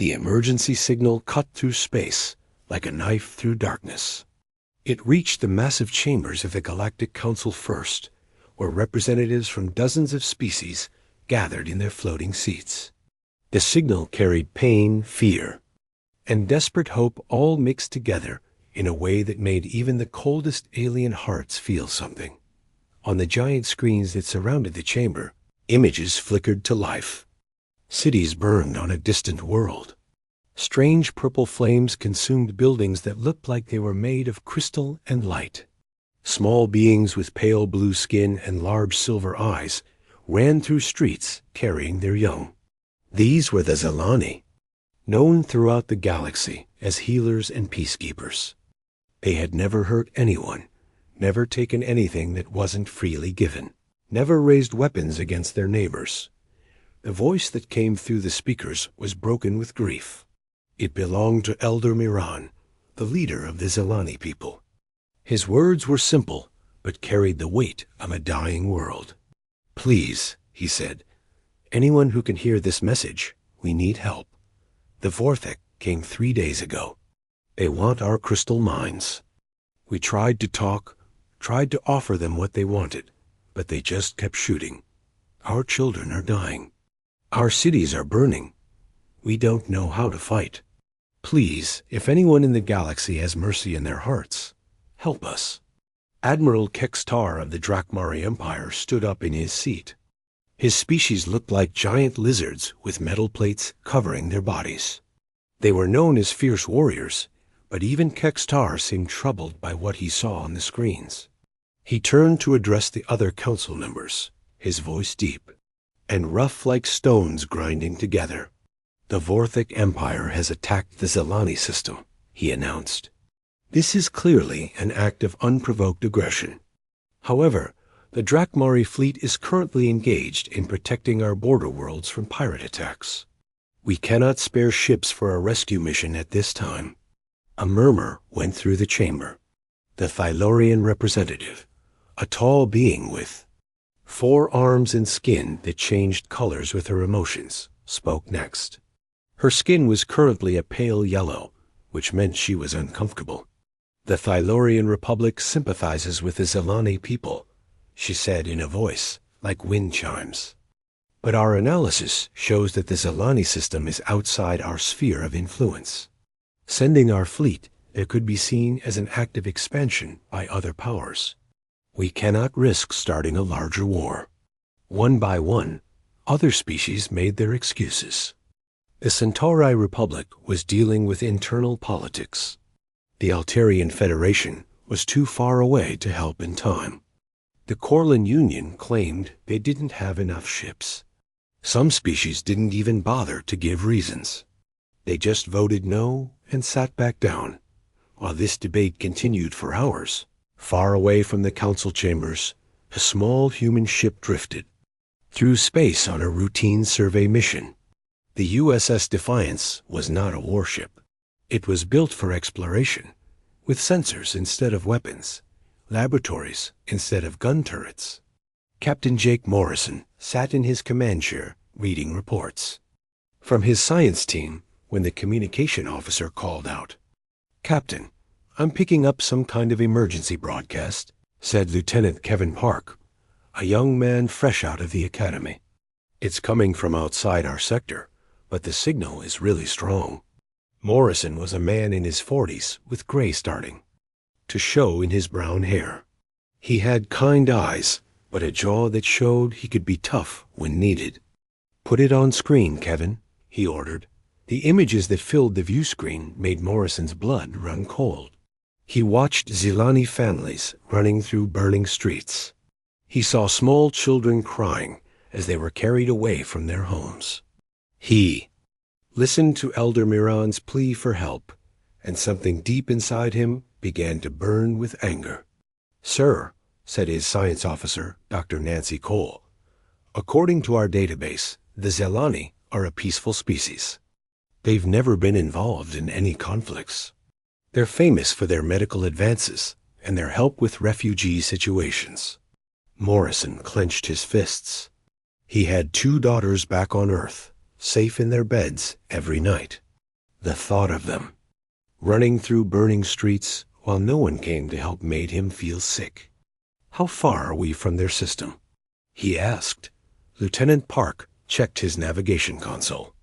The emergency signal cut through space like a knife through darkness. It reached the massive chambers of the Galactic Council first, where representatives from dozens of species gathered in their floating seats. The signal carried pain, fear, and desperate hope all mixed together in a way that made even the coldest alien hearts feel something. On the giant screens that surrounded the chamber, images flickered to life. Cities burned on a distant world. Strange purple flames consumed buildings that looked like they were made of crystal and light. Small beings with pale blue skin and large silver eyes ran through streets carrying their young. These were the Zelani, known throughout the galaxy as healers and peacekeepers. They had never hurt anyone, never taken anything that wasn't freely given, never raised weapons against their neighbors. The voice that came through the speakers was broken with grief. It belonged to Elder Miran, the leader of the Zelani people. His words were simple, but carried the weight of a dying world. "Please," he said, "anyone who can hear this message, we need help. The Vorthek came 3 days ago. They want our crystal mines. We tried to talk, tried to offer them what they wanted, but they just kept shooting. Our children are dying. Our cities are burning. We don't know how to fight. Please, if anyone in the galaxy has mercy in their hearts, help us." Admiral Kextar of the Drakmari Empire stood up in his seat. His species looked like giant lizards with metal plates covering their bodies. They were known as fierce warriors, but even Kextar seemed troubled by what he saw on the screens. He turned to address the other council members, his voice deep and rough like stones grinding together. "The Vorthek Empire has attacked the Zelani system," he announced. "This is clearly an act of unprovoked aggression. However, the Drakmari fleet is currently engaged in protecting our border worlds from pirate attacks. We cannot spare ships for a rescue mission at this time." A murmur went through the chamber. The Thylorian representative, a tall being with 4 arms and skin that changed colors with her emotions, spoke next. Her skin was currently a pale yellow, which meant she was uncomfortable. "The Thylorian Republic sympathizes with the Zelani people," she said in a voice like wind chimes. "But our analysis shows that the Zelani system is outside our sphere of influence. Sending our fleet there could be seen as an act of expansion by other powers. We cannot risk starting a larger war." One by one, other species made their excuses. The Centauri Republic was dealing with internal politics. The Altarian Federation was too far away to help in time. The Corlin Union claimed they didn't have enough ships. Some species didn't even bother to give reasons. They just voted no and sat back down, while this debate continued for hours. Far away from the council chambers, a small human ship drifted through space on a routine survey mission. The USS Defiance was not a warship. It was built for exploration, with sensors instead of weapons, laboratories instead of gun turrets. Captain Jake Morrison sat in his command chair reading reports from his science team when the communication officer called out. "Captain, I'm picking up some kind of emergency broadcast," said Lieutenant Kevin Park, a young man fresh out of the academy. "It's coming from outside our sector, but the signal is really strong." Morrison was a man in his 40s with gray starting to show in his brown hair. He had kind eyes, but a jaw that showed he could be tough when needed. "Put it on screen, Kevin," he ordered. The images that filled the view screen made Morrison's blood run cold. He watched Zelani families running through burning streets. He saw small children crying as they were carried away from their homes. He listened to Elder Miran's plea for help, and something deep inside him began to burn with anger. "Sir," said his science officer, Dr. Nancy Cole, "according to our database, the Zelani are a peaceful species. They've never been involved in any conflicts. They're famous for their medical advances and their help with refugee situations." Morrison clenched his fists. He had 2 daughters back on Earth, safe in their beds every night. The thought of them, running through burning streets while no one came to help, made him feel sick. "How far are we from their system?" he asked. Lieutenant Park checked his navigation console.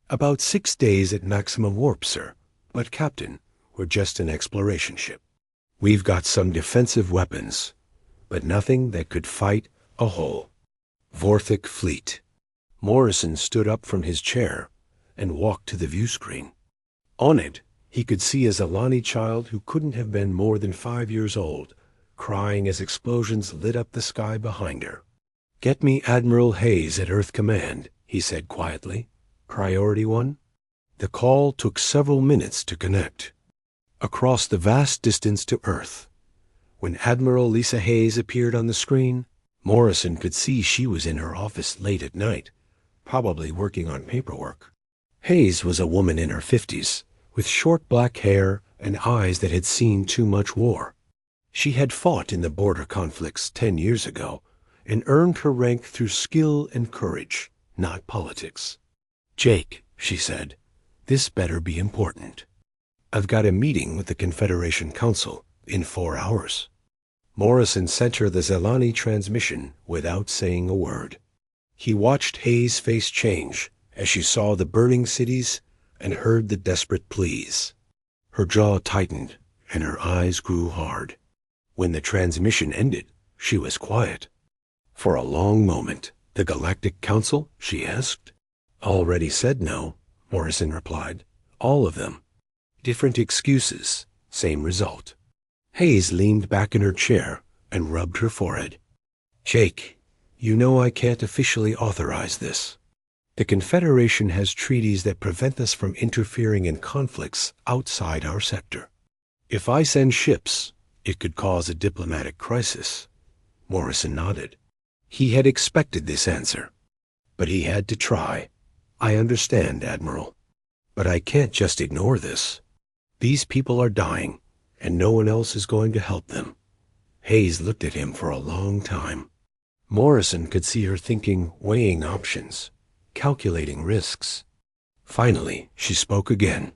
"About 6 days at maximum warp, sir. But, Captain, we're just an exploration ship. We've got some defensive weapons, but nothing that could fight a whole Vorthic fleet." Morrison stood up from his chair and walked to the view screen. On it, he could see a Zalani child who couldn't have been more than 5 years old, crying as explosions lit up the sky behind her. "Get me Admiral Hayes at Earth Command," he said quietly. "Priority 1. The call took several minutes to connect. Across the vast distance to Earth, when Admiral Lisa Hayes appeared on the screen, Morrison could see she was in her office late at night, probably working on paperwork. Hayes was a woman in her 50s, with short black hair and eyes that had seen too much war. She had fought in the border conflicts 10 years ago and earned her rank through skill and courage, not politics. "Jake," she said, "this better be important. I've got a meeting with the Confederation Council in 4 hours." Morrison sent her the Zalani transmission without saying a word. He watched Hayes' face change as she saw the burning cities and heard the desperate pleas. Her jaw tightened and her eyes grew hard. When the transmission ended, she was quiet. For a long moment. "The Galactic Council?" she asked. "Already said no," Morrison replied. "All of them. Different excuses, same result." Hayes leaned back in her chair and rubbed her forehead. "Jake, you know I can't officially authorize this. The Confederation has treaties that prevent us from interfering in conflicts outside our sector. If I send ships, it could cause a diplomatic crisis." Morrison nodded. He had expected this answer, but he had to try. "I understand, Admiral, but I can't just ignore this. These people are dying, and no one else is going to help them." Hayes looked at him for a long time. Morrison could see her thinking, weighing options, calculating risks. Finally, she spoke again.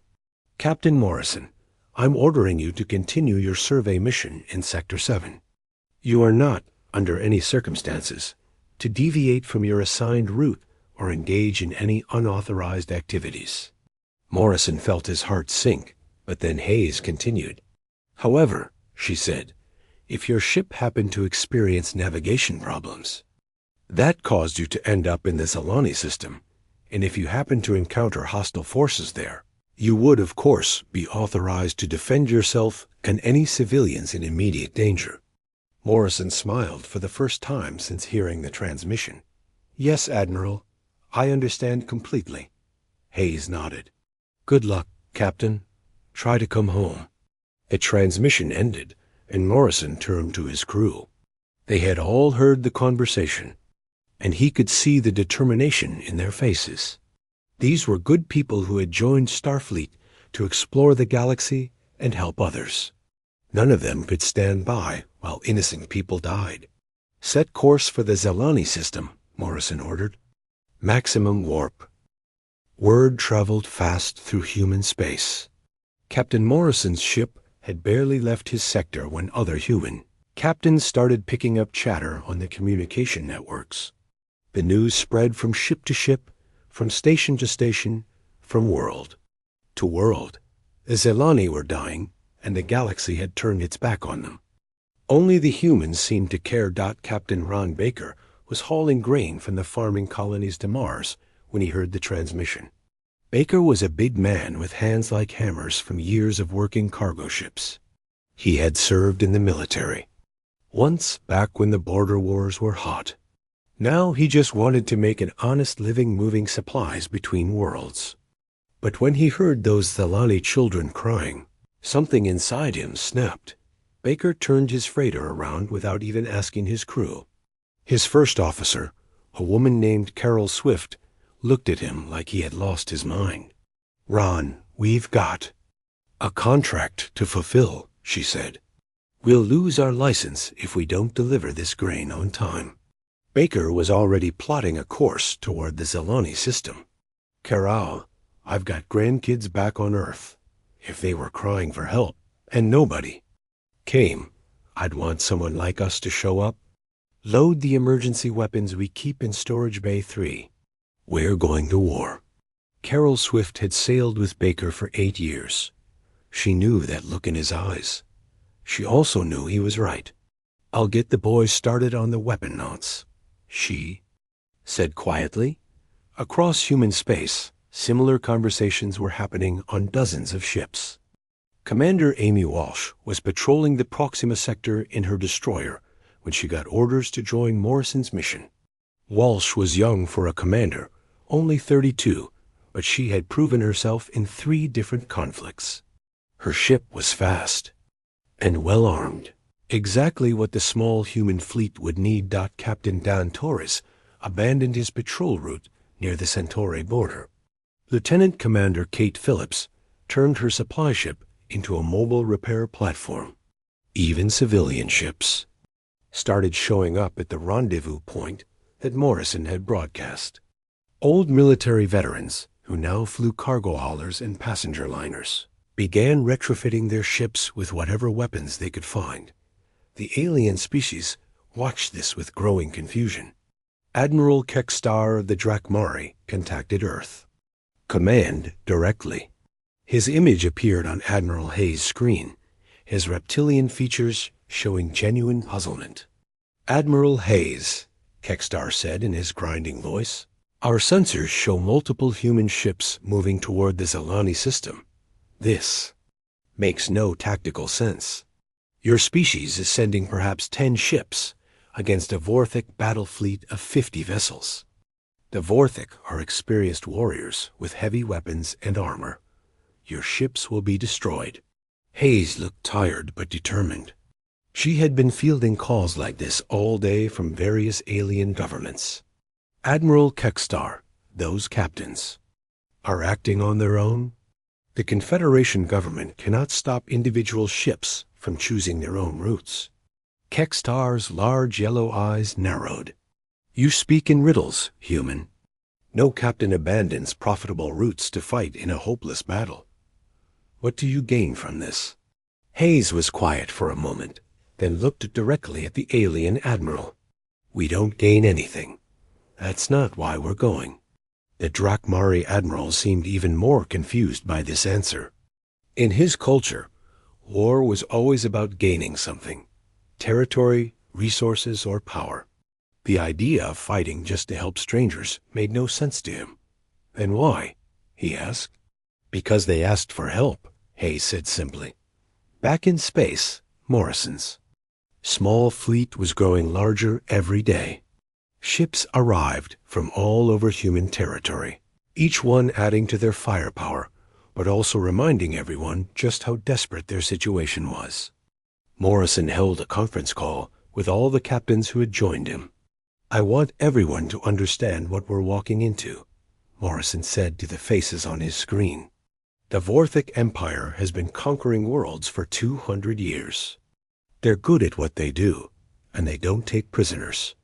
"Captain Morrison, I'm ordering you to continue your survey mission in Sector 7. You are not, under any circumstances, to deviate from your assigned route or engage in any unauthorized activities." Morrison felt his heart sink, but then Hayes continued. "However," she said, "if your ship happened to experience navigation problems, that caused you to end up in the Zalani system, and if you happened to encounter hostile forces there, you would, of course, be authorized to defend yourself and any civilians in immediate danger." Morrison smiled for the first time since hearing the transmission. "Yes, Admiral, I understand completely." Hayes nodded. "Good luck, Captain. Try to come home." The transmission ended, and Morrison turned to his crew. They had all heard the conversation, and he could see the determination in their faces. These were good people who had joined Starfleet to explore the galaxy and help others. None of them could stand by while innocent people died. "Set course for the Zalani system," Morrison ordered. "Maximum warp." Word traveled fast through human space. Captain Morrison's ship had barely left his sector when other human captains started picking up chatter on the communication networks. The news spread from ship to ship, from station to station, from world to world. The Zalani were dying, and the galaxy had turned its back on them. Only the humans seemed to care. Captain Ron Baker was hauling grain from the farming colonies to Mars when he heard the transmission. Baker was a big man with hands like hammers from years of working cargo ships. He had served in the military, once back when the border wars were hot. Now he just wanted to make an honest living moving supplies between worlds. But when he heard those Zalani children crying, something inside him snapped. Baker turned his freighter around without even asking his crew. His first officer, a woman named Carol Swift, looked at him like he had lost his mind. "Ron, we've got a contract to fulfill," she said. "We'll lose our license if we don't deliver this grain on time." Baker was already plotting a course toward the Zalani system. Carol, I've got grandkids back on Earth. If they were crying for help, and nobody came, I'd want someone like us to show up. Load the emergency weapons we keep in Storage Bay 3. We're going to war. Carol Swift had sailed with Baker for 8 years. She knew that look in his eyes. She also knew he was right. I'll get the boys started on the weapon knots, she said quietly. Across human space, similar conversations were happening on dozens of ships. Commander Amy Walsh was patrolling the Proxima sector in her destroyer when she got orders to join Morrison's mission. Walsh was young for a commander, only 32, but she had proven herself in 3 different conflicts. Her ship was fast and well-armed, exactly what the small human fleet would need. Captain Dan Torres abandoned his patrol route near the Centauri border. Lieutenant Commander Kate Phillips turned her supply ship into a mobile repair platform. Even civilian ships started showing up at the rendezvous point that Morrison had broadcast. Old military veterans, who now flew cargo haulers and passenger liners, began retrofitting their ships with whatever weapons they could find. The alien species watched this with growing confusion. Admiral Kekstar of the Drakmari contacted Earth Command directly. His image appeared on Admiral Hayes' screen, his reptilian features showing genuine puzzlement. Admiral Hayes, Kekstar said in his grinding voice, our sensors show multiple human ships moving toward the Zelani system. This makes no tactical sense. Your species is sending perhaps 10 ships against a Vorthic battle fleet of 50 vessels. The Vorthic are experienced warriors with heavy weapons and armor. Your ships will be destroyed. Hayes looked tired but determined. She had been fielding calls like this all day from various alien governments. Admiral Kekstar, those captains, are acting on their own. The Confederation government cannot stop individual ships from choosing their own routes. Kekstar's large yellow eyes narrowed. You speak in riddles, human. No captain abandons profitable routes to fight in a hopeless battle. What do you gain from this? Hayes was quiet for a moment, then looked directly at the alien admiral. We don't gain anything. That's not why we're going. The Drakmari admiral seemed even more confused by this answer. In his culture, war was always about gaining something: territory, resources, or power. The idea of fighting just to help strangers made no sense to him. Then why? He asked. Because they asked for help, Hayes said simply. Back in space, Morrison's small fleet was growing larger every day. Ships arrived from all over human territory, each one adding to their firepower, but also reminding everyone just how desperate their situation was. Morrison held a conference call with all the captains who had joined him. I want everyone to understand what we're walking into, Morrison said to the faces on his screen. The Vorthic Empire has been conquering worlds for 200 years. They're good at what they do, and they don't take prisoners.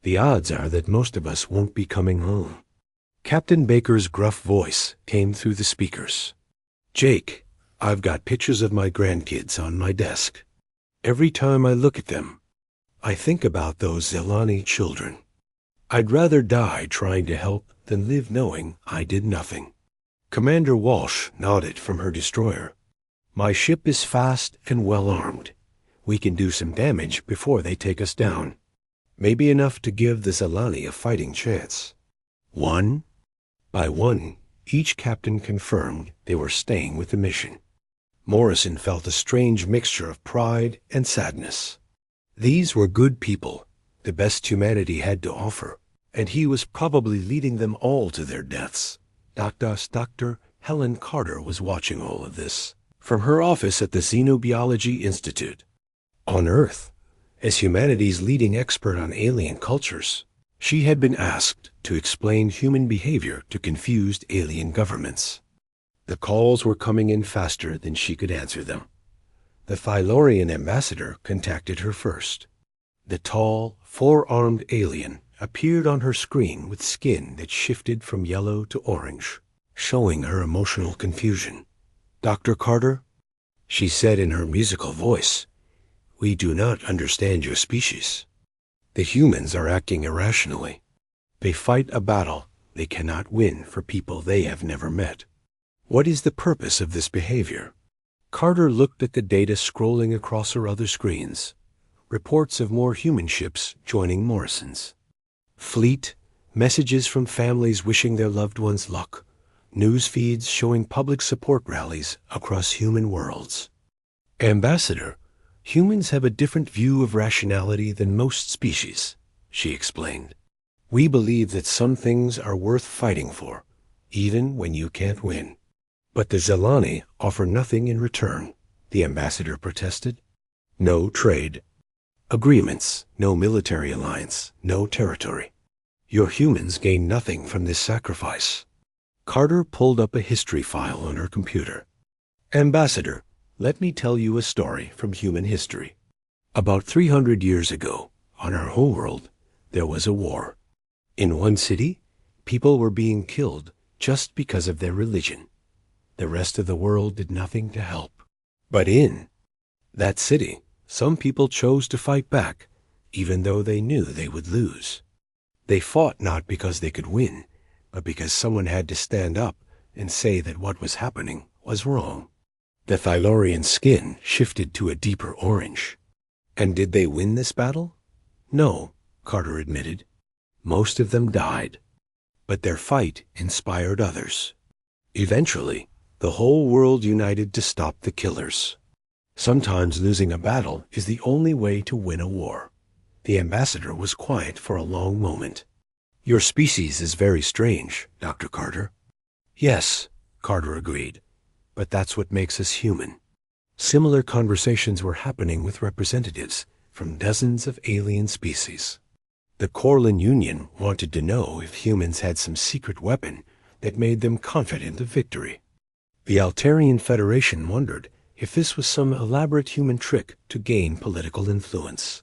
The odds are that most of us won't be coming home. Captain Baker's gruff voice came through the speakers. Jake, I've got pictures of my grandkids on my desk. Every time I look at them, I think about those Zelani children. I'd rather die trying to help than live knowing I did nothing. Commander Walsh nodded from her destroyer. My ship is fast and well-armed. We can do some damage before they take us down. Maybe enough to give the Zelani a fighting chance. One by one, each captain confirmed they were staying with the mission. Morrison felt a strange mixture of pride and sadness. These were good people, the best humanity had to offer, and he was probably leading them all to their deaths. Dr. Helen Carter was watching all of this from her office at the Xenobiology Institute. On Earth, as humanity's leading expert on alien cultures, she had been asked to explain human behavior to confused alien governments. The calls were coming in faster than she could answer them. The Thylorian ambassador contacted her first. The tall, four-armed alien appeared on her screen with skin that shifted from yellow to orange. showing her emotional confusion. "Dr. Carter," she said in her musical voice, "we do not understand your species. The humans are acting irrationally. They fight a battle they cannot win for people they have never met. What is the purpose of this behavior?" Carter looked at the data scrolling across her other screens. Reports of more human ships joining Morrison's fleet, messages from families wishing their loved ones luck, news feeds showing public support rallies across human worlds. "Ambassador, humans have a different view of rationality than most species," she explained. "We believe that some things are worth fighting for, even when you can't win." "But the Zelani offer nothing in return," the ambassador protested. "No trade agreements, no military alliance, no territory. Your humans gain nothing from this sacrifice." Carter pulled up a history file on her computer. "Ambassador, let me tell you a story from human history. About 300 years ago, on our homeworld, there was a war. In one city, people were being killed just because of their religion. The rest of the world did nothing to help. But in that city, some people chose to fight back, even though they knew they would lose. They fought not because they could win, but because someone had to stand up and say that what was happening was wrong. The Thylorian skin shifted to a deeper orange. And did they win this battle? No, Carter admitted. Most of them died. But their fight inspired others. Eventually, the whole world united to stop the killers. Sometimes losing a battle is the only way to win a war." The ambassador was quiet for a long moment. "Your species is very strange, Dr. Carter." "Yes," Carter agreed, "but that's what makes us human." Similar conversations were happening with representatives from dozens of alien species. The Corlin Union wanted to know if humans had some secret weapon that made them confident of victory. The Altarian Federation wondered if this was some elaborate human trick to gain political influence.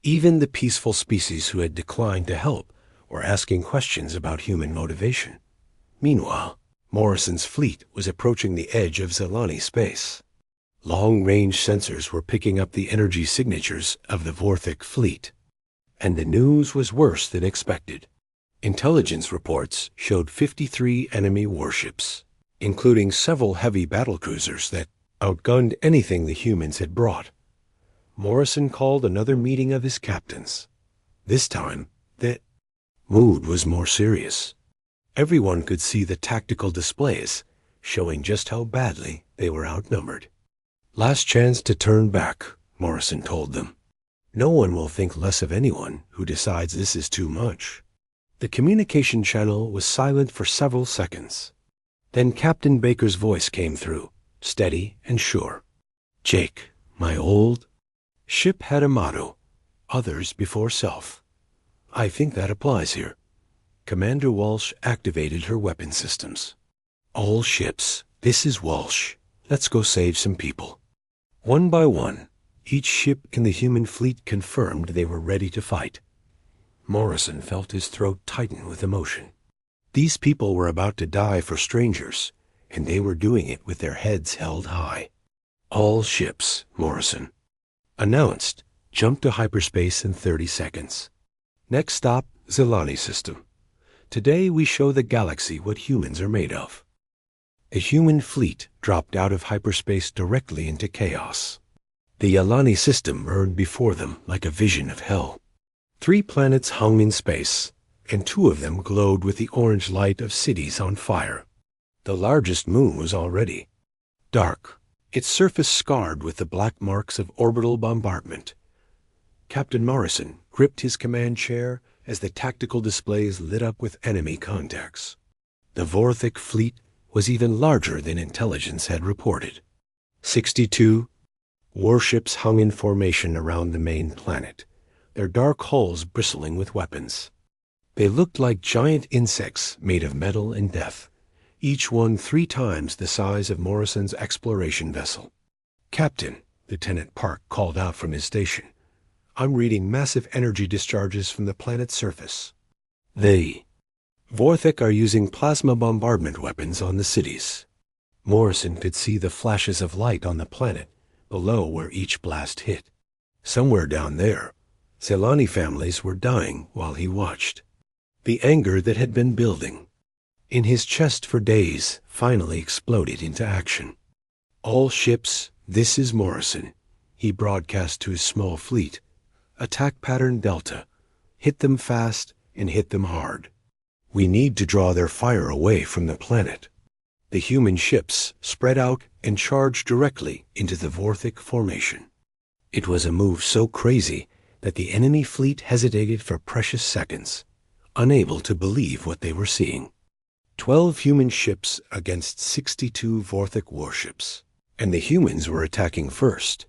Even the peaceful species who had declined to help were asking questions about human motivation. Meanwhile, Morrison's fleet was approaching the edge of Zelani space. Long-range sensors were picking up the energy signatures of the Vorthic fleet. And the news was worse than expected. Intelligence reports showed 53 enemy warships, including several heavy battlecruisers that outgunned anything the humans had brought. Morrison called another meeting of his captains. This time, the mood was more serious. Everyone could see the tactical displays, showing just how badly they were outnumbered. "Last chance to turn back," Morrison told them. "No one will think less of anyone who decides this is too much." The communication channel was silent for several seconds. Then Captain Baker's voice came through, steady and sure. "Jake, my old ship had a motto, others before self. I think that applies here." Commander Walsh activated her weapon systems. "All ships, this is Walsh. Let's go save some people." One by one, each ship in the human fleet confirmed they were ready to fight. Morrison felt his throat tighten with emotion. These people were about to die for strangers, and they were doing it with their heads held high. "All ships," Morrison announced, "jump to hyperspace in 30 seconds. Next stop, Zelani system. Today we show the galaxy what humans are made of." A human fleet dropped out of hyperspace directly into chaos. The Yalani system burned before them like a vision of hell. 3 planets hung in space, and 2 of them glowed with the orange light of cities on fire. The largest moon was already dark, its surface scarred with the black marks of orbital bombardment. Captain Morrison gripped his command chair as the tactical displays lit up with enemy contacts. The Vorthic fleet was even larger than intelligence had reported. 62 warships hung in formation around the main planet, their dark hulls bristling with weapons. They looked like giant insects made of metal and death, each one 3 times the size of Morrison's exploration vessel. "Captain," Lieutenant Park called out from his station, "I'm reading massive energy discharges from the planet's surface." They Vorthik are using plasma bombardment weapons on the cities. Morrison could see the flashes of light on the planet below where each blast hit. Somewhere down there, Celani families were dying while he watched. The anger that had been building in his chest for days finally exploded into action. All ships, this is Morrison, he broadcast to his small fleet. Attack pattern Delta. Hit them fast and hit them hard. We need to draw their fire away from the planet. The human ships spread out and charged directly into the Vorthik formation. It was a move so crazy that the enemy fleet hesitated for precious seconds, unable to believe what they were seeing. 12 human ships against 62 Vorthik warships, and the humans were attacking first.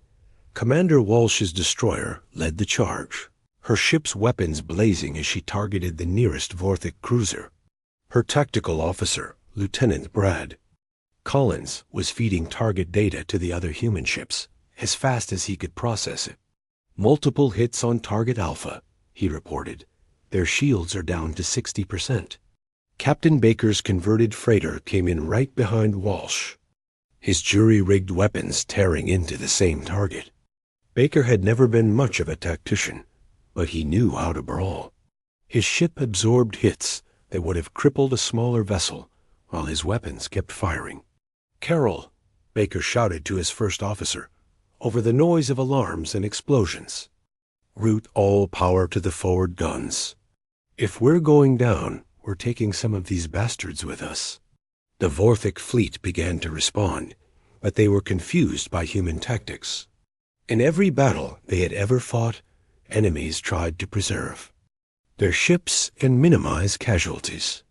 Commander Walsh's destroyer led the charge, her ship's weapons blazing as she targeted the nearest Vorthik cruiser. Her tactical officer, Lieutenant Brad Collins, was feeding target data to the other human ships as fast as he could process it. Multiple hits on target Alpha, he reported. Their shields are down to 60%. Captain Baker's converted freighter came in right behind Walsh, his jury-rigged weapons tearing into the same target. Baker had never been much of a tactician, but he knew how to brawl. His ship absorbed hits that would have crippled a smaller vessel, while his weapons kept firing. "Carroll," Baker shouted to his first officer, over the noise of alarms and explosions. "Route all power to the forward guns. If we're going down, we're taking some of these bastards with us." The Vorthik fleet began to respond, but they were confused by human tactics. In every battle they had ever fought, enemies tried to preserve their ships and minimize casualties.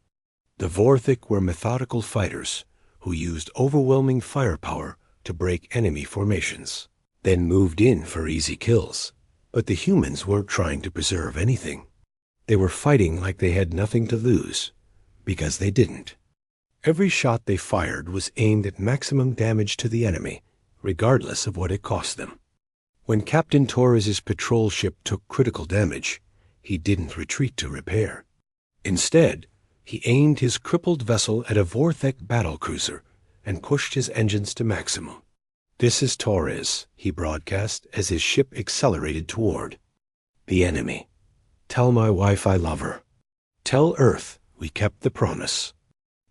The Vorthik were methodical fighters who used overwhelming firepower to break enemy formations, then moved in for easy kills. But the humans weren't trying to preserve anything. They were fighting like they had nothing to lose, because they didn't. Every shot they fired was aimed at maximum damage to the enemy, regardless of what it cost them. When Captain Torres's patrol ship took critical damage, he didn't retreat to repair. Instead, he aimed his crippled vessel at a Vorthik battlecruiser and pushed his engines to maximum. "This is Torres," he broadcast as his ship accelerated toward the enemy. "Tell my wife I love her. Tell Earth we kept the promise."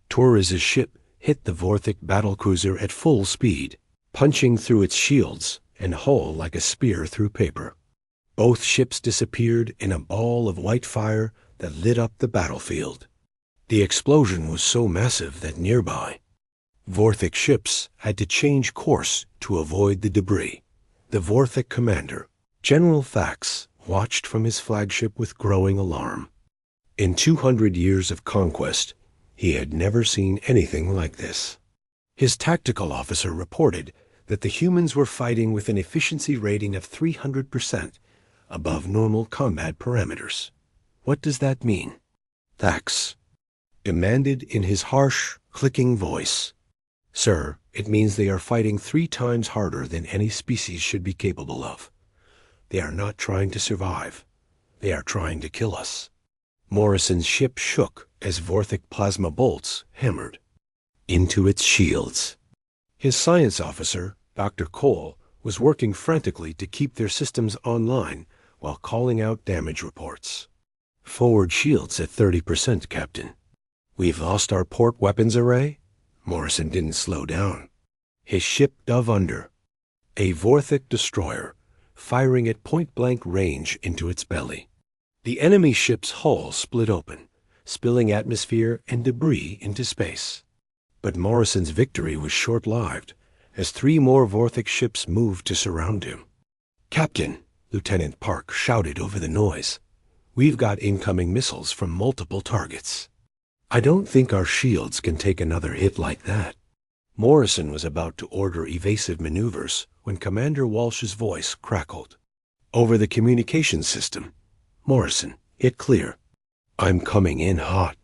Torres's ship hit the Vorthik battlecruiser at full speed, punching through its shields and hull like a spear through paper. Both ships disappeared in a ball of white fire that lit up the battlefield. The explosion was so massive that nearby Vorthik ships had to change course to avoid the debris. The Vorthik commander, General Thax, watched from his flagship with growing alarm. In 200 years of conquest, he had never seen anything like this. His tactical officer reported that the humans were fighting with an efficiency rating of 300%, above normal combat parameters. "What does that mean?" Thax demanded in his harsh, clicking voice. "Sir, it means they are fighting 3 times harder than any species should be capable of. They are not trying to survive. They are trying to kill us." Morrison's ship shook as Vorthik plasma bolts hammered into its shields. His science officer, Dr. Cole, was working frantically to keep their systems online while calling out damage reports. "Forward shields at 30%, Captain. We've lost our port weapons array?" Morrison didn't slow down. His ship dove under, a Vorthik destroyer, firing at point-blank range into its belly. The enemy ship's hull split open, spilling atmosphere and debris into space. But Morrison's victory was short-lived, as 3 more Vorthik ships moved to surround him. "Captain," Lieutenant Park shouted over the noise, "we've got incoming missiles from multiple targets. I don't think our shields can take another hit like that." Morrison was about to order evasive maneuvers when Commander Walsh's voice crackled. "Over the communications system. Morrison, hit clear. I'm coming in hot."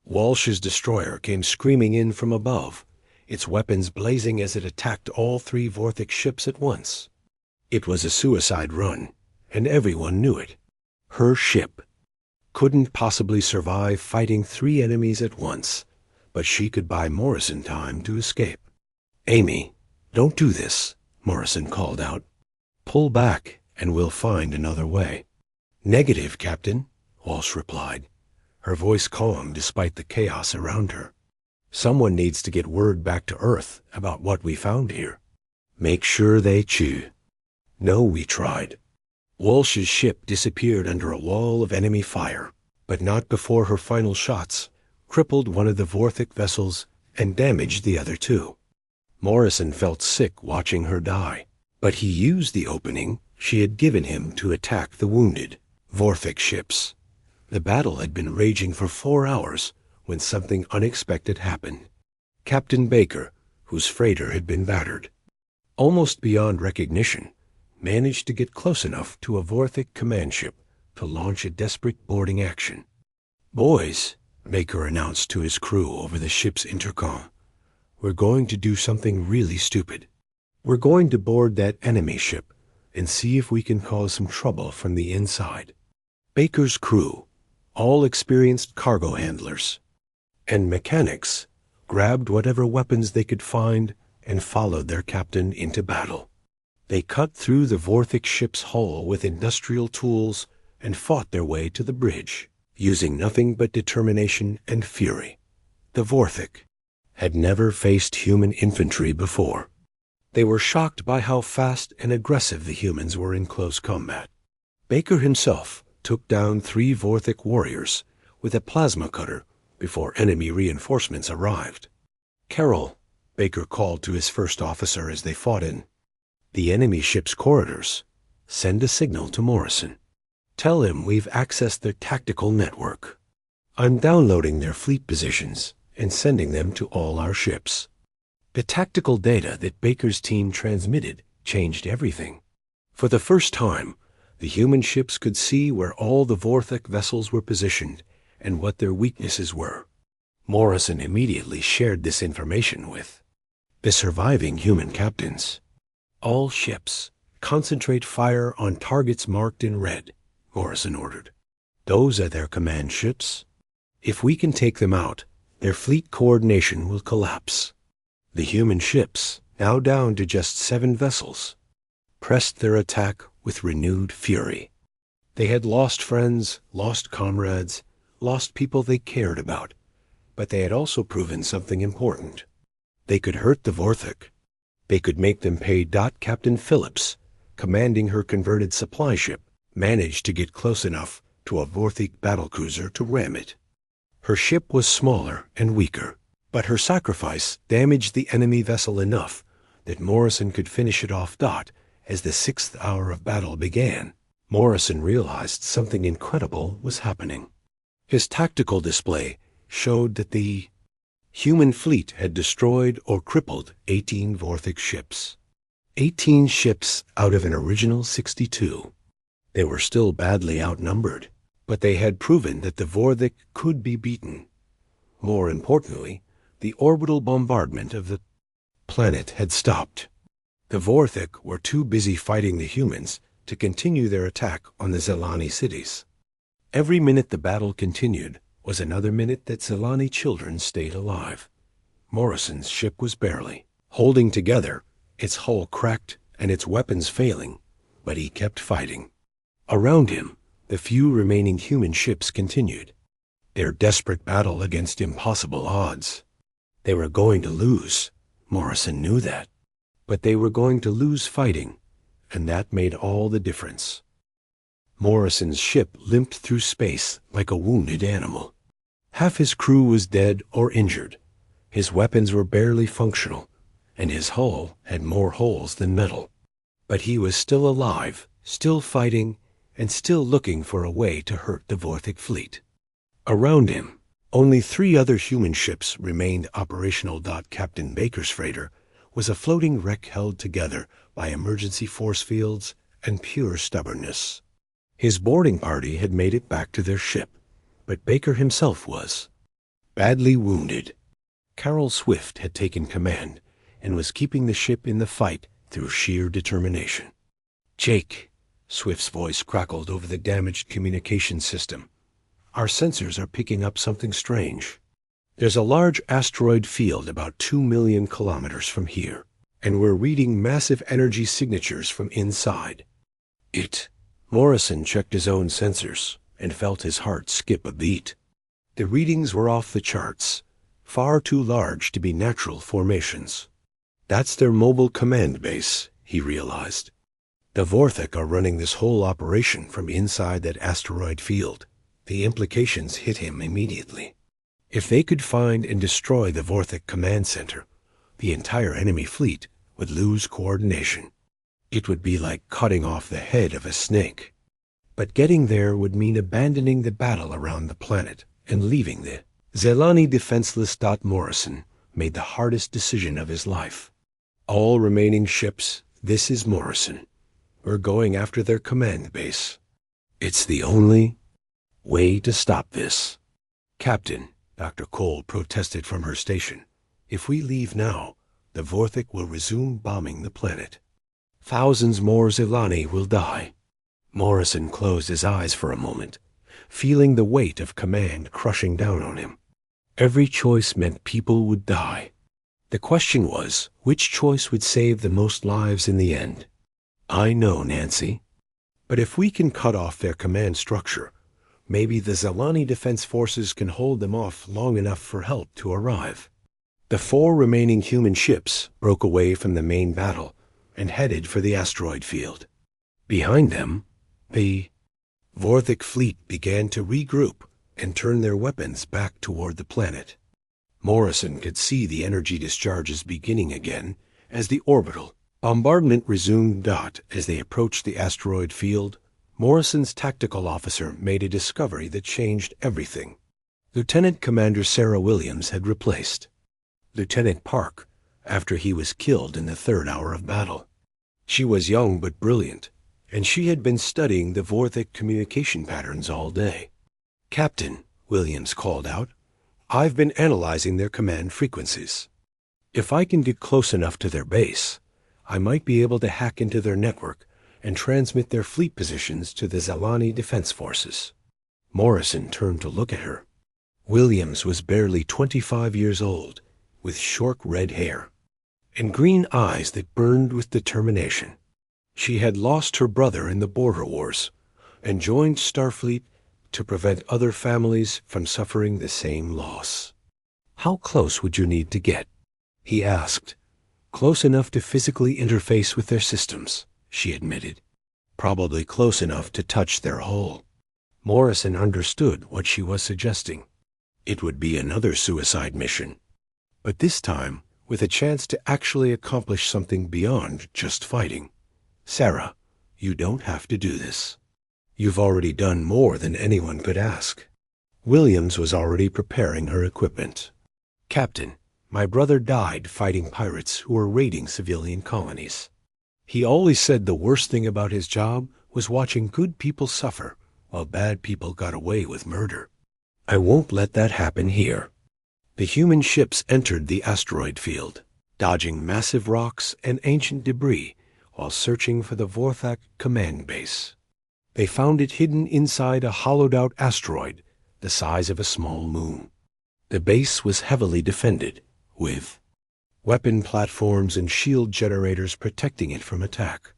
Walsh's destroyer came screaming in from above, its weapons blazing as it attacked all 3 Vorthik ships at once. It was a suicide run, and everyone knew it. Her ship, couldn't possibly survive fighting 3 enemies at once, but she could buy Morrison time to escape. "Amy, don't do this," Morrison called out. "Pull back, and we'll find another way." "Negative, Captain," Walsh replied, her voice calm despite the chaos around her. "Someone needs to get word back to Earth about what we found here. Make sure they chew." "No, we tried." Walsh's ship disappeared under a wall of enemy fire, but not before her final shots crippled one of the Vorthic vessels and damaged the other 2. Morrison felt sick watching her die, but he used the opening she had given him to attack the wounded Vorthic ships. The battle had been raging for 4 hours when something unexpected happened. Captain Baker, whose freighter had been battered, almost beyond recognition, managed to get close enough to a Vorthic command ship to launch a desperate boarding action. "Boys," Baker announced to his crew over the ship's intercom, "we're going to do something really stupid. We're going to board that enemy ship and see if we can cause some trouble from the inside." Baker's crew, all experienced cargo handlers and mechanics, grabbed whatever weapons they could find and followed their captain into battle. They cut through the Vorthic ship's hull with industrial tools and fought their way to the bridge, using nothing but determination and fury. The Vorthic had never faced human infantry before. They were shocked by how fast and aggressive the humans were in close combat. Baker himself took down 3 Vorthic warriors with a plasma cutter before enemy reinforcements arrived. "Carol," Baker called to his first officer as they fought in the enemy ship's corridors, "send a signal to Morrison. Tell him we've accessed their tactical network. I'm downloading their fleet positions and sending them to all our ships." The tactical data that Baker's team transmitted changed everything. For the first time, the human ships could see where all the Vorthic vessels were positioned and what their weaknesses were. Morrison immediately shared this information with the surviving human captains. "All ships, concentrate fire on targets marked in red," Morrison ordered. "Those are their command ships. If we can take them out, their fleet coordination will collapse." The human ships, now down to just 7 vessels, pressed their attack with renewed fury. They had lost friends, lost comrades, lost people they cared about, but they had also proven something important. They could hurt the Vorthic. They could make them pay. Captain Phillips, commanding her converted supply ship, managed to get close enough to a Vorthic battlecruiser to ram it. Her ship was smaller and weaker, but her sacrifice damaged the enemy vessel enough that Morrison could finish it off. As the 6th hour of battle began, Morrison realized something incredible was happening. His tactical display showed that the human fleet had destroyed or crippled 18 Vorthic ships. 18 ships out of an original 62. They were still badly outnumbered, but they had proven that the Vorthic could be beaten. More importantly, the orbital bombardment of the planet had stopped. The Vorthic were too busy fighting the humans to continue their attack on the Zelani cities. Every minute the battle continued was another minute that Zelani children stayed alive. Morrison's ship was barely holding together, its hull cracked and its weapons failing, but he kept fighting. Around him, the few remaining human ships continued their desperate battle against impossible odds. They were going to lose. Morrison knew that. But they were going to lose fighting, and that made all the difference. Morrison's ship limped through space like a wounded animal. Half his crew was dead or injured. His weapons were barely functional, and his hull had more holes than metal. But he was still alive, still fighting, and still looking for a way to hurt the Vorthic fleet. Around him, only 3 other human ships remained operational. Captain Baker's freighter was a floating wreck held together by emergency force fields and pure stubbornness. His boarding party had made it back to their ship, but Baker himself was badly wounded. Carol Swift had taken command and was keeping the ship in the fight through sheer determination. "Jake," Swift's voice crackled over the damaged communication system, Our sensors are picking up something strange. There's a large asteroid field about 2 million kilometers from here, and we're reading massive energy signatures from inside. Morrison checked his own sensors and felt his heart skip a beat. The readings were off the charts, far too large to be natural formations. That's their mobile command base, he realized. The Vorthik are running this whole operation from inside that asteroid field. The implications hit him immediately. If they could find and destroy the Vorthik command center, the entire enemy fleet would lose coordination. It would be like cutting off the head of a snake. But getting there would mean abandoning the battle around the planet and leaving the Zelani defenseless. Morrison made the hardest decision of his life. All remaining ships, this is Morrison. We're going after their command base. It's the only way to stop this. Captain, Dr. Cole protested from her station. If we leave now, the Vorthik will resume bombing the planet. Thousands more Zelani will die. Morrison closed his eyes for a moment, feeling the weight of command crushing down on him. Every choice meant people would die. The question was, which choice would save the most lives in the end? I know, Nancy. But if we can cut off their command structure, maybe the Zelani Defense Forces can hold them off long enough for help to arrive. The 4 remaining human ships broke away from the main battle and headed for the asteroid field. Behind them, the Vorthik fleet began to regroup and turn their weapons back toward the planet. Morrison could see the energy discharges beginning again as the orbital bombardment resumed. As they approached the asteroid field, Morrison's tactical officer made a discovery that changed everything. Lieutenant Commander Sarah Williams had replaced Lieutenant Park after he was killed in the 3rd hour of battle. She was young but brilliant, and she had been studying the Vorthik communication patterns all day. Captain, Williams called out, I've been analyzing their command frequencies. If I can get close enough to their base, I might be able to hack into their network and transmit their fleet positions to the Zelani Defense Forces. Morrison turned to look at her. Williams was barely 25 years old, with short red hair and green eyes that burned with determination. She had lost her brother in the border wars and joined Starfleet to prevent other families from suffering the same loss. How close would you need to get? He asked. Close enough to physically interface with their systems, she admitted. Probably close enough to touch their hull. Morrison understood what she was suggesting. It would be another suicide mission, but this time with a chance to actually accomplish something beyond just fighting. Sarah, you don't have to do this. You've already done more than anyone could ask. Williams was already preparing her equipment. Captain, my brother died fighting pirates who were raiding civilian colonies. He always said the worst thing about his job was watching good people suffer while bad people got away with murder. I won't let that happen here. The human ships entered the asteroid field, dodging massive rocks and ancient debris while searching for the Vorthak command base. They found it hidden inside a hollowed-out asteroid the size of a small moon. The base was heavily defended, with weapon platforms and shield generators protecting it from attack.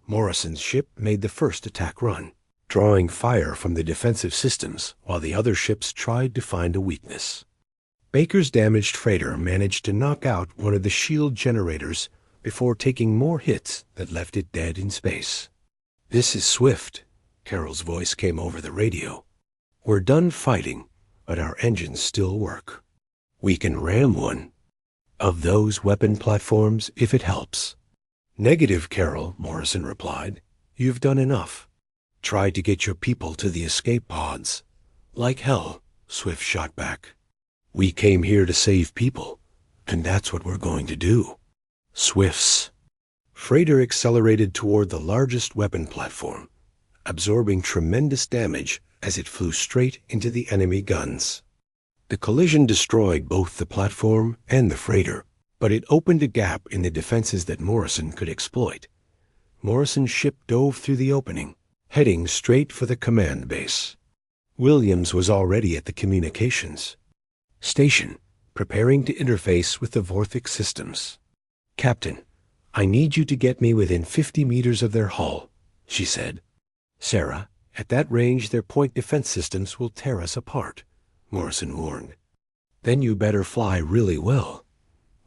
Morrison's ship made the first attack run, drawing fire from the defensive systems while the other ships tried to find a weakness. Baker's damaged freighter managed to knock out one of the shield generators before taking more hits that left it dead in space. This is Swift, Carol's voice came over the radio. We're done fighting, but our engines still work. We can ram one of those weapon platforms if it helps. Negative, Carol, Morrison replied. You've done enough. Try to get your people to the escape pods. Like hell, Swift shot back. We came here to save people, and that's what we're going to do. Swift's freighter accelerated toward the largest weapon platform, absorbing tremendous damage as it flew straight into the enemy guns. The collision destroyed both the platform and the freighter, but it opened a gap in the defenses that Morrison could exploit. Morrison's ship dove through the opening, heading straight for the command base. Williams was already at the communications station, preparing to interface with the Vorthic systems. "Captain, I need you to get me within 50 meters of their hull," she said. "Sarah, at that range their point defense systems will tear us apart," Morrison warned. "Then you better fly really well,"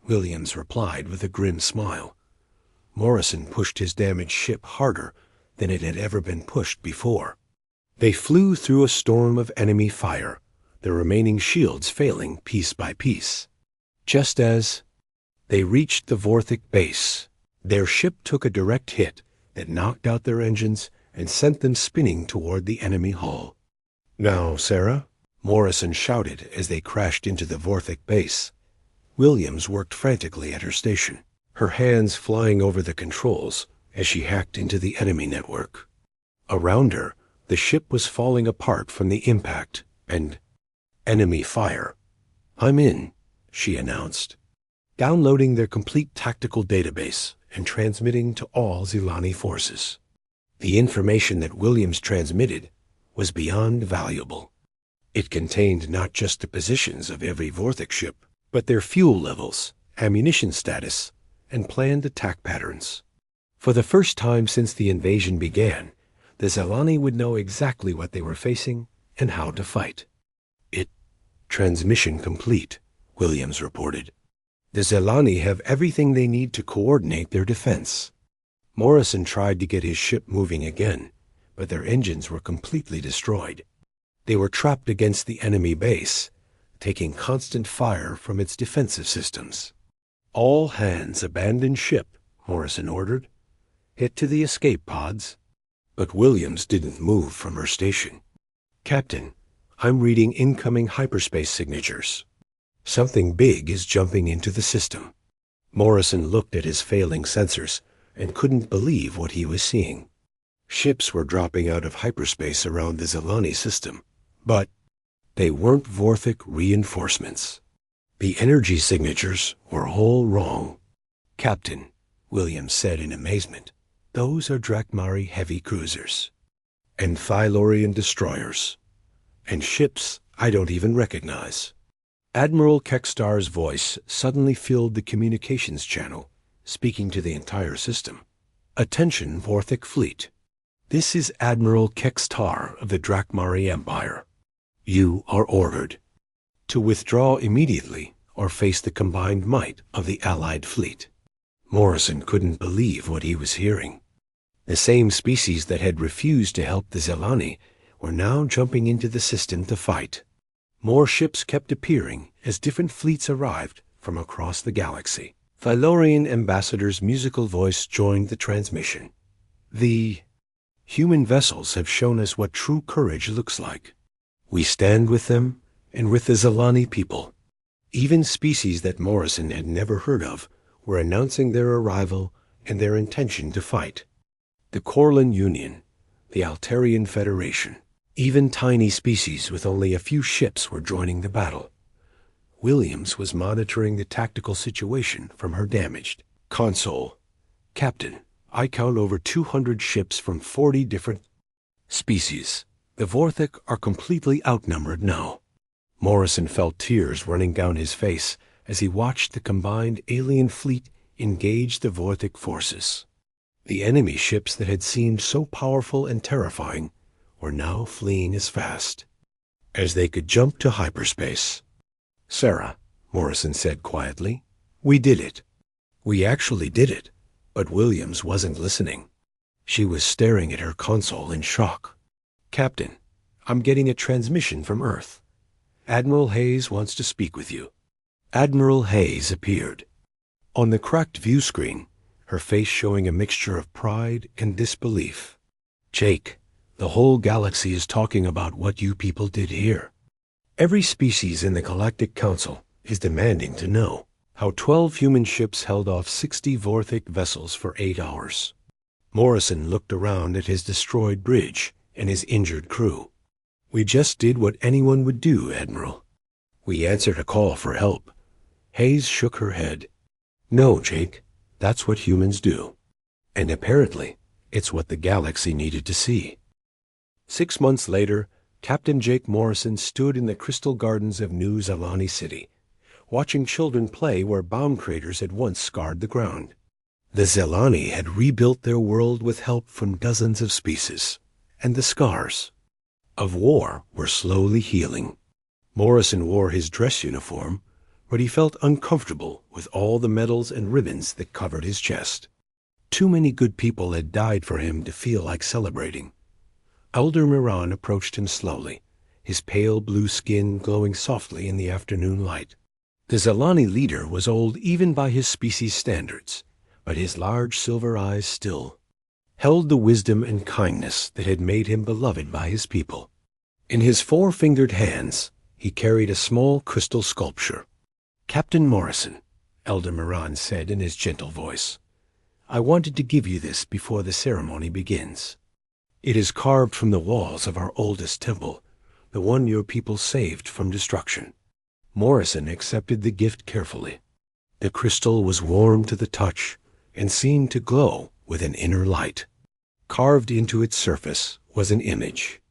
Williams replied with a grim smile. Morrison pushed his damaged ship harder than it had ever been pushed before. They flew through a storm of enemy fire, the remaining shields failing piece by piece. Just as they reached the Vorthic base, their ship took a direct hit that knocked out their engines and sent them spinning toward the enemy hull. "Now, Sarah," Morrison shouted as they crashed into the Vorthic base. Williams worked frantically at her station, her hands flying over the controls as she hacked into the enemy network. Around her, the ship was falling apart from the impact and enemy fire. "I'm in," she announced, downloading their complete tactical database and transmitting to all Zilani forces. The information that Williams transmitted was beyond valuable. It contained not just the positions of every Vorthic ship, but their fuel levels, ammunition status, and planned attack patterns. For the first time since the invasion began, the Zilani would know exactly what they were facing and how to fight. "Transmission complete," Williams reported. "The Zilani have everything they need to coordinate their defense." Morrison tried to get his ship moving again, but their engines were completely destroyed. They were trapped against the enemy base, taking constant fire from its defensive systems. "All hands abandon ship," Morrison ordered. "Hit to the escape pods." But Williams didn't move from her station. "Captain, I'm reading incoming hyperspace signatures. Something big is jumping into the system." Morrison looked at his failing sensors and couldn't believe what he was seeing. Ships were dropping out of hyperspace around the Zilani system, but they weren't Vorthic reinforcements. The energy signatures were all wrong. "Captain," Williams said in amazement, "those are Drakmari heavy cruisers, and Thylorian destroyers, and ships I don't even recognize." Admiral Kekstar's voice suddenly filled the communications channel, speaking to the entire system. "Attention, Vorthic fleet. This is Admiral Kekstar of the Drakmari Empire. You are ordered to withdraw immediately or face the combined might of the Allied fleet." Morrison couldn't believe what he was hearing. The same species that had refused to help the Zilani were now jumping into the system to fight. More ships kept appearing as different fleets arrived from across the galaxy. Thylorian Ambassador's musical voice joined the transmission. "The human vessels have shown us what true courage looks like. We stand with them and with the Zilani people." Even species that Morrison had never heard of were announcing their arrival and their intention to fight. The Corlin Union, the Altarian Federation, even tiny species with only a few ships were joining the battle. Williams was monitoring the tactical situation from her damaged console. "Captain, I count over 200 ships from 40 different species. The Vorthic are completely outnumbered now." Morrison felt tears running down his face as he watched the combined alien fleet engage the Vorthic forces. The enemy ships that had seemed so powerful and terrifying were now fleeing as fast as they could jump to hyperspace. "Sarah," Morrison said quietly, "we did it. We actually did it." But Williams wasn't listening. She was staring at her console in shock. "Captain, I'm getting a transmission from Earth. Admiral Hayes wants to speak with you." Admiral Hayes appeared. On the cracked view screen, her face showing a mixture of pride and disbelief. "Jake, the whole galaxy is talking about what you people did here. Every species in the Galactic Council is demanding to know how 12 human ships held off 60 Vorthic vessels for 8 hours. Morrison looked around at his destroyed bridge and his injured crew. "We just did what anyone would do, Admiral. We answered a call for help." Hayes shook her head. "No, Jake, that's what humans do. And apparently, it's what the galaxy needed to see." 6 months later, Captain Jake Morrison stood in the crystal gardens of New Zelani City, watching children play where bomb craters had once scarred the ground. The Zelani had rebuilt their world with help from dozens of species, and the scars of war were slowly healing. Morrison wore his dress uniform, but he felt uncomfortable with all the medals and ribbons that covered his chest. Too many good people had died for him to feel like celebrating. Elder Miran approached him slowly, his pale blue skin glowing softly in the afternoon light. The Zelani leader was old even by his species' standards, but his large silver eyes still held the wisdom and kindness that had made him beloved by his people. In his four-fingered hands, he carried a small crystal sculpture. "Captain Morrison," Elder Miran said in his gentle voice, "I wanted to give you this before the ceremony begins. It is carved from the walls of our oldest temple, the one your people saved from destruction." Morrison accepted the gift carefully. The crystal was warm to the touch and seemed to glow with an inner light. Carved into its surface was an image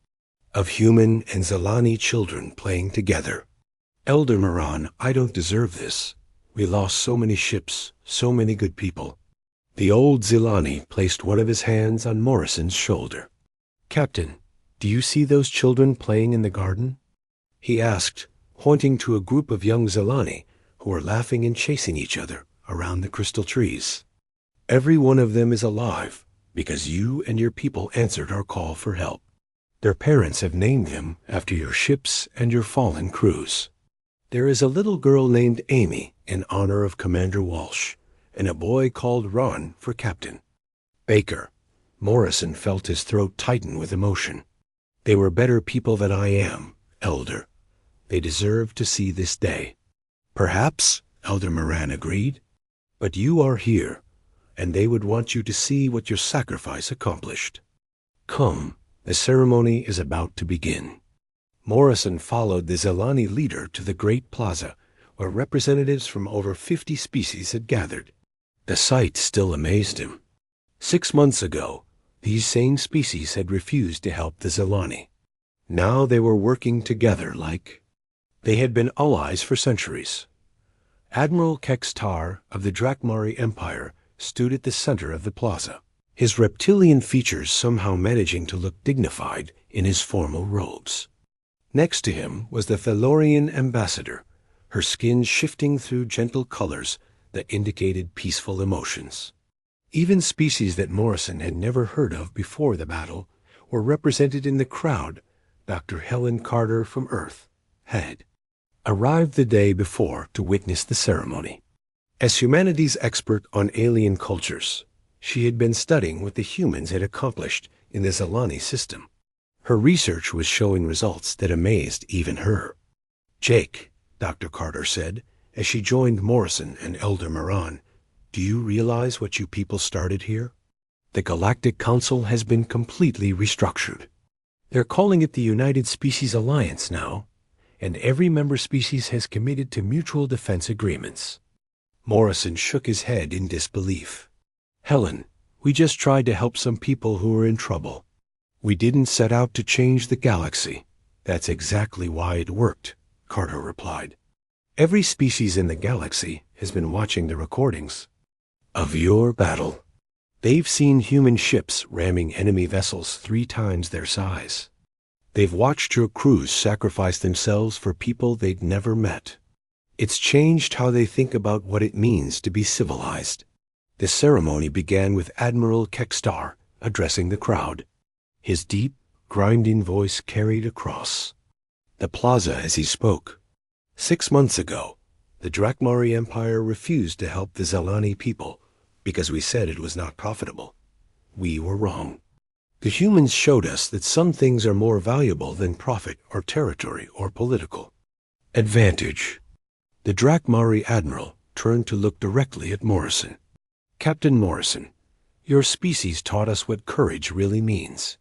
of human and Zelani children playing together. "Elder Miran, I don't deserve this. We lost so many ships, so many good people." The old Zelani placed one of his hands on Morrison's shoulder. "Captain, do you see those children playing in the garden?" he asked, pointing to a group of young Zelani who were laughing and chasing each other around the crystal trees. "Every one of them is alive because you and your people answered our call for help. Their parents have named them after your ships and your fallen crews. There is a little girl named Amy in honor of Commander Walsh, and a boy called Ron for captain." "Baker." Morrison felt his throat tighten with emotion. "They were better people than I am, Elder. They deserve to see this day." "Perhaps," Elder Moran agreed. "But you are here, and they would want you to see what your sacrifice accomplished. Come, the ceremony is about to begin." Morrison followed the Zelani leader to the great plaza, where representatives from over 50 species had gathered. The sight still amazed him. 6 months ago, these same species had refused to help the Zelani. Now they were working together like they had been allies for centuries. Admiral Kextar of the Drakmari Empire stood at the center of the plaza, his reptilian features somehow managing to look dignified in his formal robes. Next to him was the Thalorian ambassador, her skin shifting through gentle colors that indicated peaceful emotions. Even species that Morrison had never heard of before the battle were represented in the crowd. Dr. Helen Carter from Earth had arrived the day before to witness the ceremony. As humanities expert on alien cultures, she had been studying what the humans had accomplished in the Zelani system. Her research was showing results that amazed even her. "Jake," Dr. Carter said, as she joined Morrison and Elder Moran, "do you realize what you people started here? The Galactic Council has been completely restructured. They're calling it the United Species Alliance now, and every member species has committed to mutual defense agreements." Morrison shook his head in disbelief. "Helen, we just tried to help some people who were in trouble. We didn't set out to change the galaxy. That's exactly why it worked," Carter replied. "Every species in the galaxy has been watching the recordings of your battle. They've seen human ships ramming enemy vessels 3 times their size. They've watched your crews sacrifice themselves for people they'd never met. It's changed how they think about what it means to be civilized." The ceremony began with Admiral Kextar addressing the crowd. His deep, grinding voice carried across the plaza as he spoke. 6 months ago, the Drakmari Empire refused to help the Zelani people because we said it was not profitable. We were wrong. The humans showed us that some things are more valuable than profit or territory or political advantage. The Drakmari Admiral turned to look directly at Morrison. "Captain Morrison, your species taught us what courage really means.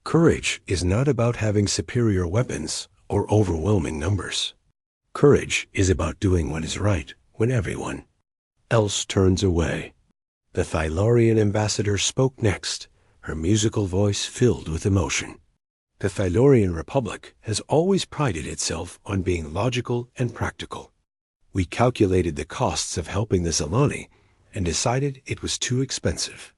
Courage is not about having superior weapons or overwhelming numbers. Courage is about doing what is right when everyone else turns away." The Thalorian ambassador spoke next, her musical voice filled with emotion. The Thylorean Republic has always prided itself on being logical and practical. We calculated the costs of helping the Zilani and decided it was too expensive.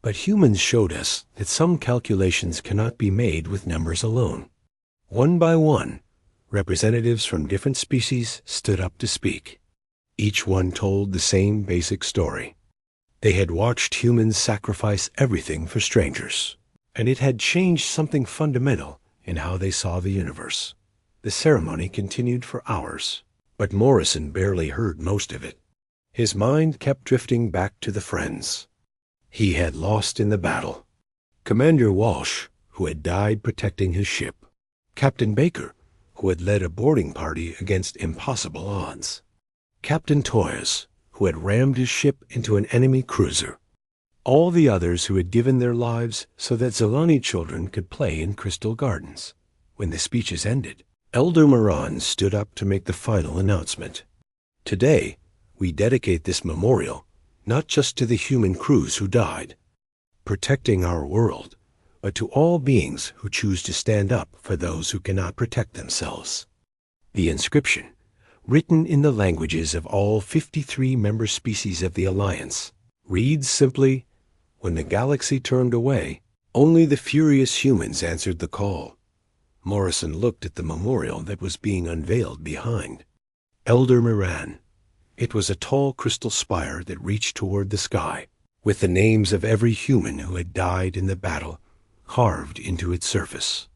But humans showed us that some calculations cannot be made with numbers alone. One by one, representatives from different species stood up to speak. Each one told the same basic story. They had watched humans sacrifice everything for strangers, and it had changed something fundamental in how they saw the universe. The ceremony continued for hours, but Morrison barely heard most of it. His mind kept drifting back to the friends he had lost in the battle. Commander Walsh, who had died protecting his ship. Captain Baker, who had led a boarding party against impossible odds. Captain Toyes, who had rammed his ship into an enemy cruiser. All the others who had given their lives so that Zilani children could play in Crystal Gardens. When the speeches ended, Elder Moran stood up to make the final announcement. Today, we dedicate this memorial not just to the human crews who died, protecting our world, but to all beings who choose to stand up for those who cannot protect themselves. The inscription, written in the languages of all 53 member species of the Alliance, reads simply, "When the galaxy turned away, only the furious humans answered the call." Morrison looked at the memorial that was being unveiled behind. Elder Moran. It was a tall crystal spire that reached toward the sky, with the names of every human who had died in the battle carved into its surface.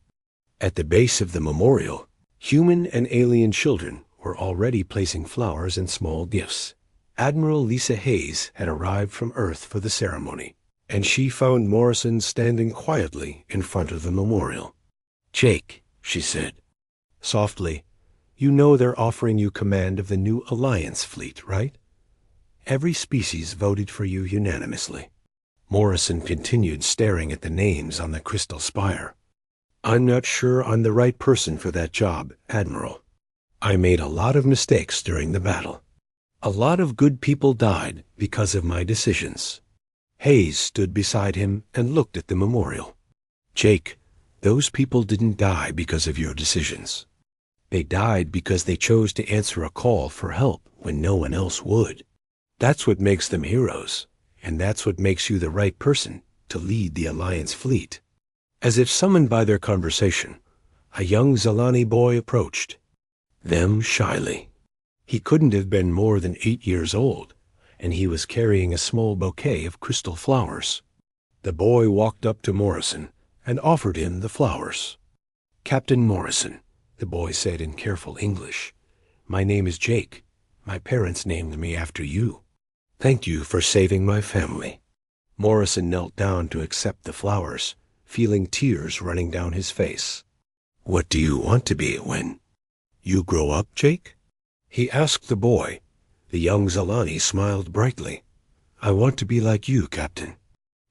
At the base of the memorial, human and alien children were already placing flowers and small gifts. Admiral Lisa Hayes had arrived from Earth for the ceremony, and she found Morrison standing quietly in front of the memorial. "Jake," she said softly, "you know they're offering you command of the new Alliance fleet, right? Every species voted for you unanimously." Morrison continued staring at the names on the crystal spire. "I'm not sure I'm the right person for that job, Admiral. I made a lot of mistakes during the battle. A lot of good people died because of my decisions." Hayes stood beside him and looked at the memorial. "Jake, those people didn't die because of your decisions. They died because they chose to answer a call for help when no one else would. That's what makes them heroes, and that's what makes you the right person to lead the Alliance fleet." As if summoned by their conversation, a young Zilani boy approached them shyly. He couldn't have been more than 8 years old, and he was carrying a small bouquet of crystal flowers. The boy walked up to Morrison and offered him the flowers. "Captain Morrison," the boy said in careful English, "my name is Jake. My parents named me after you. Thank you for saving my family." Morrison knelt down to accept the flowers, feeling tears running down his face. "What do you want to be when you grow up, Jake?" he asked the boy. The young Zilani smiled brightly. "I want to be like you, Captain.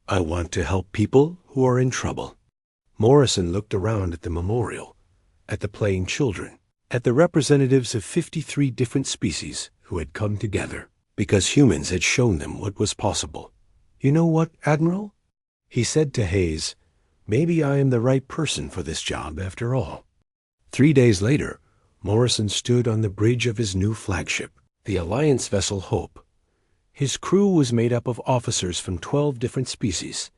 I want to help people who are in trouble." Morrison looked around at the memorial, at the playing children, at the representatives of 53 different species who had come together because humans had shown them what was possible. "You know what, Admiral?" he said to Hayes, "maybe I am the right person for this job after all." 3 days later, Morrison stood on the bridge of his new flagship, the Alliance vessel Hope. His crew was made up of officers from 12 different species,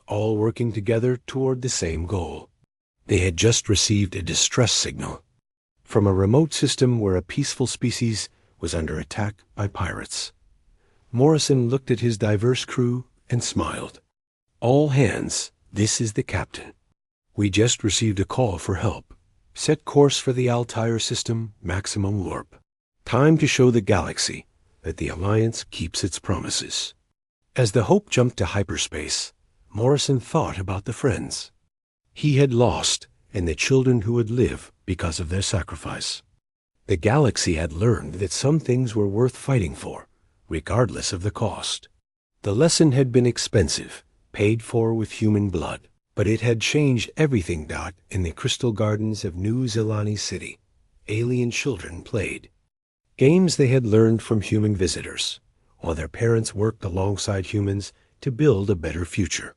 all working together toward the same goal. They had just received a distress signal from a remote system where a peaceful species was under attack by pirates. Morrison looked at his diverse crew and smiled. "All hands, this is the captain. We just received a call for help. Set course for the Altair system, maximum warp. Time to show the galaxy that the Alliance keeps its promises." As the Hope jumped to hyperspace, Morrison thought about the friends he had lost and the children who would live because of their sacrifice. The galaxy had learned that some things were worth fighting for, regardless of the cost. The lesson had been expensive, paid for with human blood, but it had changed everything. In the crystal gardens of New Zilani City, alien children played games they had learned from human visitors, while their parents worked alongside humans to build a better future.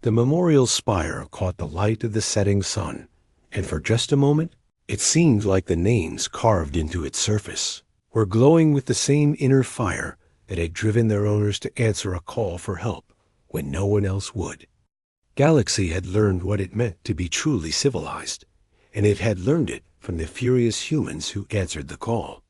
The memorial spire caught the light of the setting sun And for just a moment, it seemed like the names carved into its surface were glowing with the same inner fire that had driven their owners to answer a call for help when no one else would. Galaxy had learned what it meant to be truly civilized, and it had learned it from the furious humans who answered the call.